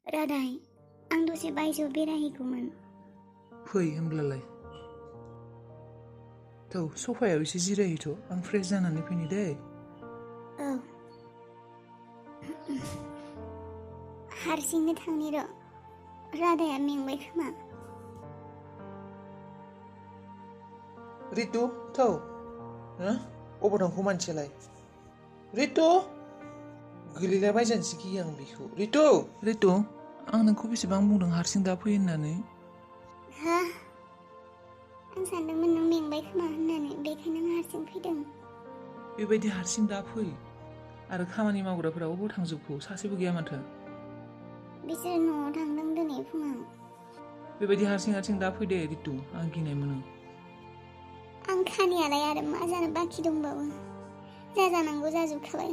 रादाय, आं दसे बायजोआव बेरायहैगौमोन। फै होमब्लालाय। थौ सफायाव एसे जिरायहैथ' आं फ्रेश जानानै फैनि दै। औ। हारसिंनो थांनि र'। रादाया मेंबाय खोमा। रितु थौ अबाव थांखो मानसियालाय? रितु गोलैलाबायजानोसो गियो आं बेखौ। रितु आं नोंखौ बेसेबां बुंदों हारसिं दा फै होननानै। हा? आं सानदोंमोन नों मेंबाय खोमा होननानै, बेखायनो आं हारसिं फैदों। बेबायदि हारसिं दा फै। आरो खामानि मावग्राफोरा अबाव थांजोबखो? सासेबो गैया माथो। बिसोर न'आव थांदों दिनै फुङाव। बेबायदि हारसिं दा फै दे रितु, आं गिनाय मोनो। आं खानियालाय आरो मा जानो बाखि दंबावो? जाजानांगौ जाजोबखाबाय।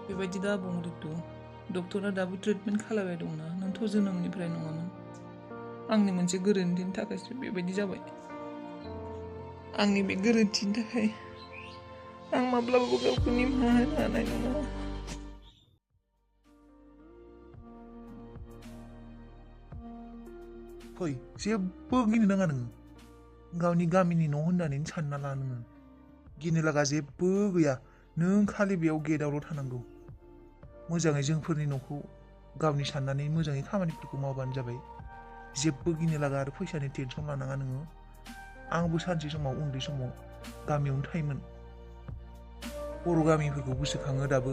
बेबायदि दा बुं रितु। डक्टरा दाबो ट्रिटमेन्ट खालामबाय दंना, नोंथ' जोनोमनिफ्राय नङामोन। आंनि मोनसे गोरोन्थिनि थाखायसो बेबायदि जाबाय। आंनि बे गोरोन्थिनि थाखाय आं माब्लाबाबो गावखौ निमाहा होनो हानाय नङा। फै, जेबो गिनो नाङा नोङो। गावनि गामिनि न' होननानै सानना ला नोङो। गिनो लागा जेबो गैया। नों खालि बेयाव गेटआवल' थानांगौ। मोजाङै जोंफोरनि न'खौ गावनि साननानै मोजाङै खामानिफोरखौ मावबानो जाबाय। जेबो गिनो लागा आरो फैसानि टेनसन लानाङा नोङो। आंबो सानसे समाव उन्दै समाव गामियावनो थायोमोन। बर' गामिफोरखौ गोसोखाङो दाबो।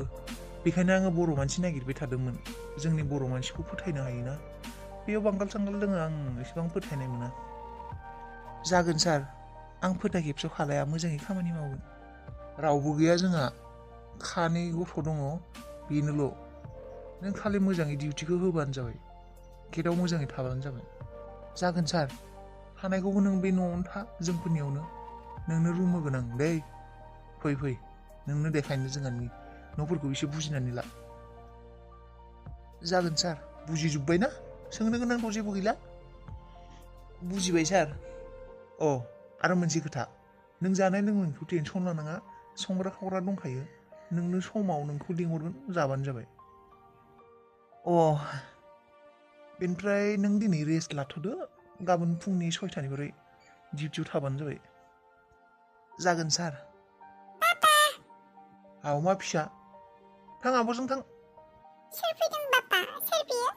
बेखायनो आङो बर' मानसि नागिरबाय थादोंमोन। जोंनि बर' मानसिखौ फोथायनो हायोना। बेयाव बांगाल सांगाल दोङो, आं एसेबां फोथायनाय मोना। जागोन सार, आं फोथा खेबसेयाव खालाया, मोजाङै खामानि मावगोन। रावबो गैया जोंहा, खानै गथ' दङ, बेनोल'। नों खालि मोजाङै डिउटिखौ होबानो जाबाय। गेटआव मोजाङै थाबानो जाबाय। जागोन सार, थानायखौबो नों बे न'आवनो था, जोंफोरनियावनो। नोंनो रुम होगोन आं दै। फै नोंनो देखायनो जोंहानि न'फोरखौ एसे बुजिनानै ला। जागोन सार, बुजिजोब्बाय ना? सोंनो गोनांथ' जेबो गैला। बुजिबाय सार। आरो मोनसे खोथा, नों जानाय लोंनायखौ टेनसन लानाङा, संग्रा खावग्रा दंखायो। नोंनो समाव नोंखौ लिंहरगोन, जाबानो जाबाय। बेनिफ्राय नों दिनै रेस्ट लाथ'दो, गाबोन फुंनि 6टानिफ्राय डिउटियाव थाबानो जाबाय। जागोन सार। मा फिसा? थां आब'जों थां। सोर फैदों बापा? सोर बियो?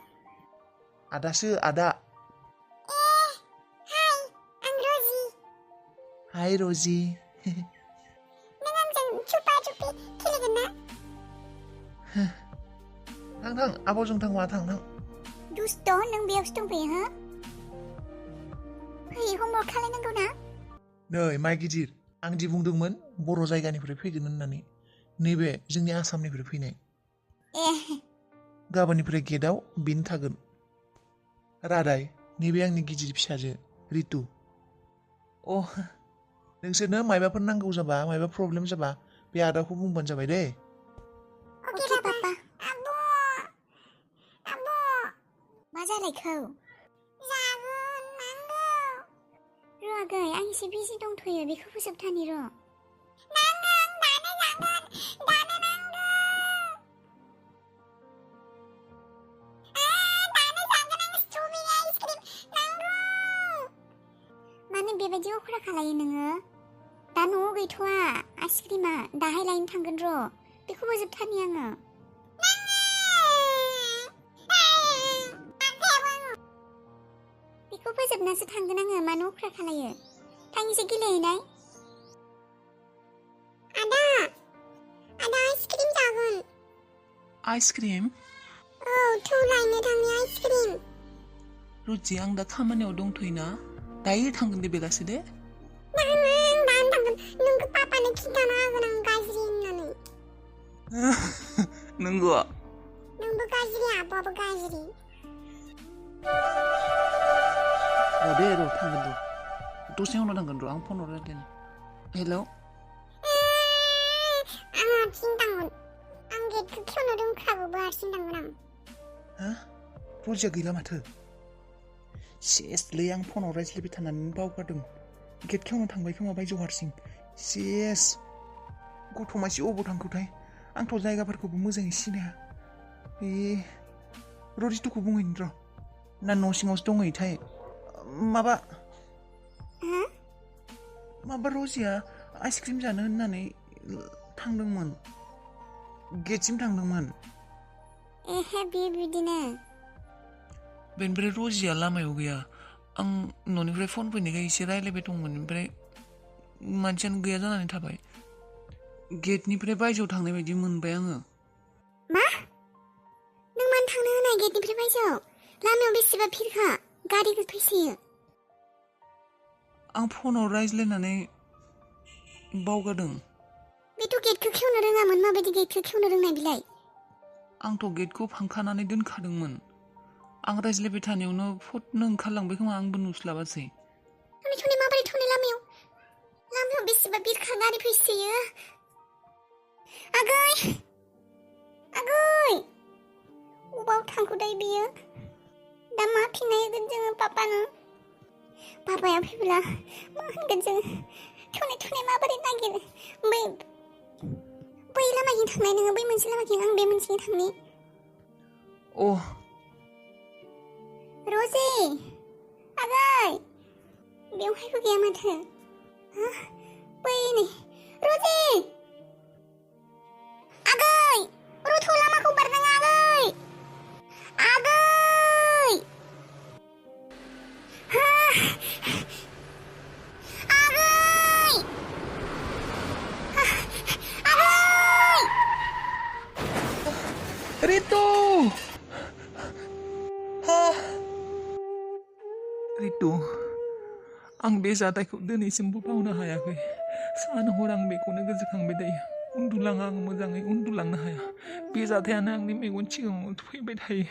आदासो, आदा। हाय, आं रजि। हाय रजि। नों आंजों चुपा चुपि खेलेगोन ना? थां आब'जों थां, मा थां। दुस्ट', नों बेयावसो दंफैयो हो? फै, हमवर्क खालायनांगौ ना? नै माइ गिदिर, आं दि बुंदोंमोन बर' जायगानिफ्राय फैगोन होननानै, नैबे जोंनि आसामनिफ्राय फैनाय। गाबोननिफ्राय गेटआव बेनो थागोन। रादाय, नैबे आंनि गिदिर फिसाजो रितु। नोंसोरनो मायबाफोर नांगौ जाबा, मायबा प्रब्लेम जाबा बे आदाखौ बुंबानो जाबाय दे। अके पापा। आब' मा जालायखौ? जागोन नांगौ। र' आगै, आं एसे बिजि दंथ'यो, बेखौ फोजोबथानि र'। नांगौ, दानो जागोन, दानो नांगौ। दानो जागोन, आं स्ट्रबेरि आइसक्रिम नांगौ। मानो बेबायदि अख्रा खालायो नोङो? दा न'आव गैथ'वा आइसक्रिमा, दाहाय लायनो थांगोन र'। बेखौ फोजोबथारनि आङो। बेखौ फोजोबनासो थांगोन आङो, मानो अख्रा खालायो? थां एसे गेलेहैनाय। आदा आइसक्रिम जागोन। आइसक्रिम? औ, थौ लायनो थांनि आइसक्रिम। रुचि, आं दा खामानियाव दंथ'योना, दायो थांगोन दे बेलासे दे। दानो थांगोन, नोंखौ पापानो खिन्थाना होगोन आं गाज्रि होननानै। नंगौ? नोंबो गाज्रि, आब'आबो गाज्रि। र' थांगोन र'। दसे उनाव थांगोन र', आं फन रायज्लायनि। हेल'? आं हारसिं थांगोन। आं गेटखौ खेवनो रोंखागौबो, हारसिं थांगोन आं। रजिया गैला माथो। सेसलै, आं फनाव रायज्लायबाय थानानै बावगारदों। गेट खेवनो थांबाय खोमा बायजोआव हारसिं। सेस, गथ' मानसि अबाव थांखोथाय? आंथ' जायगाफोरखौबो मोजाङै सिनाया। रजितुखौ बुंहैनो र' ना न' सिङावसो दंहैयोथाय माबा रजिया आइसक्रिम जानो होननानै थांदोंमोन गेटसिम थांदोंमोन एहे बियो बिदिनो बेनिफ्राय रजिया लामायाव गैया आं न'निफ्राय फन फैनायखाय एसे रायलायबाय दंमोन ओमफ्राय मानसियानो गैया जानानै थाबाय गेटनिफ्राय बायजोआव थांनाय बायदि मोनबाय आङो मा नों मानो थांनो होनाय गेटनिफ्राय बायजोआव लामायाव बेसेबा भिरखा गारिबो फैसोयो आं फनाव रायज्लायनानै बावगारदों बेथ' गेटखौ खेवनो रोङामोन माबायदि गेटखौ खेवनो रोंनाय बिलाय आंथ' गेटखौ फांखानानै दोनखादोंमोन आं रायज्लायबाय थानायावनो फटनो ओंखारलांबाय खोमा आंबो नुस्लाबासै थने माबोरै थने लामायाव बेसेबा बिरखा गारि फैसोयो आगै अबाव थांखोदाय बियो दा मा फिननाय होगोन जोङो पापाया फैब्ला मा होनगोन जोङो थने माबोरै नागिरो बै लामाथिं थांनाय नोङो बै मोनसे लामाथिं आं बे मोनसेथिं थांनि रजे आगै बेवहायबो गैया माथो बै नै रजे आगै रथ' लामाखौ बारनाङा आगै रितु आं बे जाथायखौ दिनैसिमबो बावनो हायाखै सान हर आं बेखौनो गोसोखांबाय थायो उन्दुलाङा आं मोजाङै उन्दुलांनो हाया बे जाथायानो आंनि मेगन सिगाङाव फैबाय थायो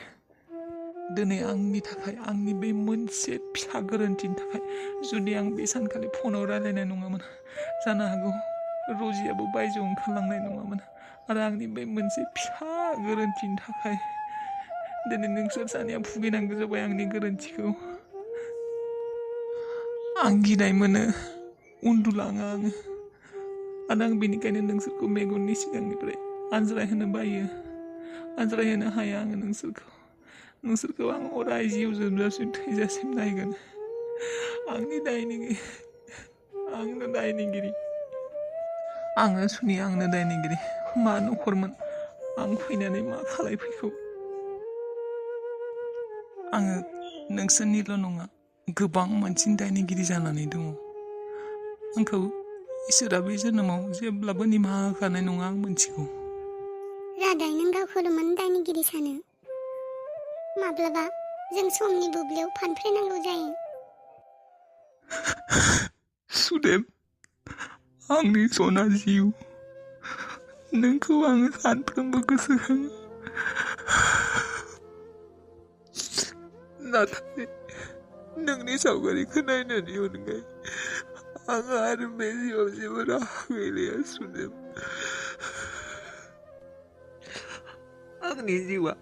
दिनै आंनि थाखाय आंनि बे मोनसे फिसा गोरोन्थिनि थाखाय जुदि आं बे सानखालि फनाव रायलायनाय नङामोन जानो हागौ रजियाबो बायजोआव ओंखारलांनाय नङामोन आरो आंनि बे मोनसे फिसा गोरोन्थिनि थाखाय दिनै नोंसोर सानैया भुगिनांगौ जाबाय आंनि गोरोन्थिखौ आं गिनाय मोनो उन्दुलाङा आङो आरो आं बेनिखायनो नोंसोरखौ मेगननि सिगांनिफ्राय आनज्रायहोनो बायो आनज्रायहोनो हाया आङो नोंसोरखौ आं अराय जिउ जोबजासिम थैजासिम नायगोन आंनो दायनिगिरि आङो सुनि आंनो दायनिगिरि मा नखरमोन आं फैनानै मा खालायफैखौ आङो नोंसोरनिल' नङा गोबां मानसिनि दायनिगिरि जानानै दङ आंखौ इसोरा बे जोनोमाव जेब्लाबो निमाहा होखानाय नङा आं मोनथिगौ रादाय नों गावखौल'मोन दायनिगिरि सानो माब्लाबा जों समनि बुब्लियाव फानफ्रेनांगौ जायो सुदेम आंनि सना जिउ नोंखौ आङो सानफ्रोमबो गोसोखाङो नाथाय नोंनि सावगारिखौ नायनायनि अनगायै आङो आरो बे जिउआव जेबो राहा गैलिया सुदेम आंनि जिउआ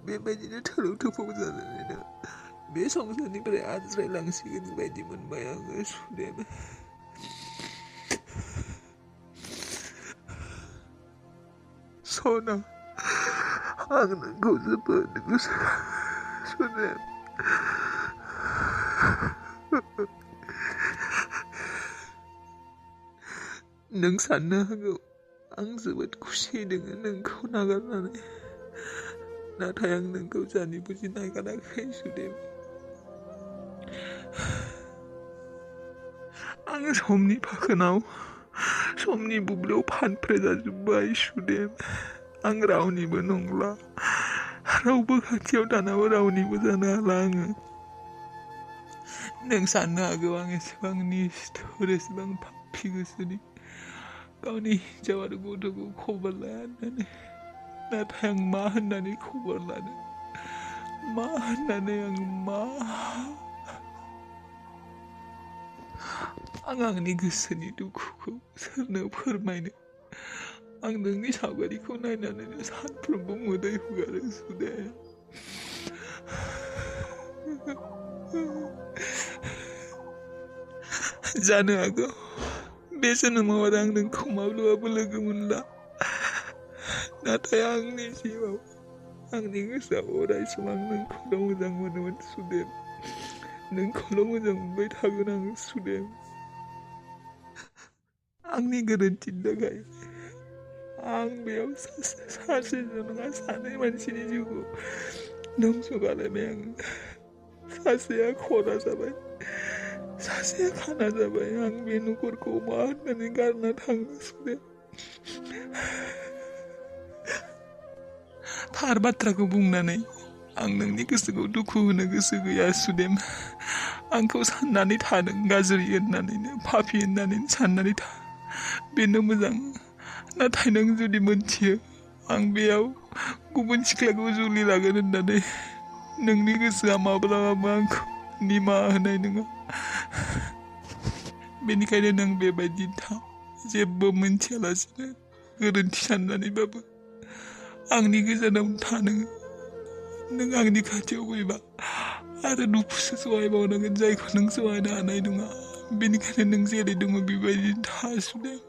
बेबायदिनो थोलौ थोफौ जानानैनो बे संसारनिफ्राय आनज्रायलांसिगोन बायदि मोनबाय आङो सुदेम सना आं नोंखौ जोबोद सुदेम नों साननो हागौ आं जोबोद खुसि दोङो नोंखौ नागारनानै नाथाय आं नोंखौ जानि बुजि नागाराखै सुदेम आङो समनि फाखोनाव समनि बुब्लियाव फानफ्रे जाजोब्बाय सुदेम आं रावनिबो नंला रावबो खाथियाव थानाबो रावनिबो जानो हाला आङो नों साननो हागौ आं एसेबां निस्थुर एसेबां पापि गोसोनि गावनि हिन्जाव आरो गथ'खौ खबर लाया होननानै नाथाय आं मा होननानै खबर लानो मा होननानै आं आंनि गोसोनि दुखुखौ सोरनो फोरमायनो आं नोंनि सावगारिखौ नायनानैनो सानफ्रोमबो मोदै हुगारो सुदेम जानो हागौ बे जोनोमाव आरो आं नोंखौ माब्लाबाबो लोगो मोनला नाथाय आंनि जिउआव आंनि गोसोआव अराय सम आं नोंखौल' मोजां मोनोमोन सुदेम। नोंखौल' मोजां मोनबाय थागोन आं सुदेम। आंनि गोरोन्थिनि थाखाय आं बेयाव सासेल' नङा सानै मानसिनि जिउखौ धंस' खालामबाय आं। सासेया खरा जाबाय, सासेया खाना जाबाय। आं बे न'खरखौ मा होननानै गारना थांनो सुदेम। थार बाथ्राखौ बुंनानै आं नोंनि गोसोखौ दुखु होनो गोसो गैया सुदेम। आंखौ साननानै थादों गाज्रि होननानैनो, पापि होननानैनो साननानै था, बेनो मोजां। नाथाय नों जुदि मोनथियो आं बेयाव गुबुन सिख्लाखौ जुलि लागोन होननानै, नोंनि गोसोआ माब्लाबाबो आंखौ निमाहा होनाय नङा। बेनिखायनो नों बेबायदि था, जेबो मोनथियालासिनो गोरोन्थि साननानैबाबो आंनि गोजानाव था। नों आंनि खाथियाव फैबा आरो दुखुसो सहायबावनांगोन, जायखौ नों सहायनो हानाय नङा। बेनिखायनो नों जेरै दङ बेबायदि था सुदेम।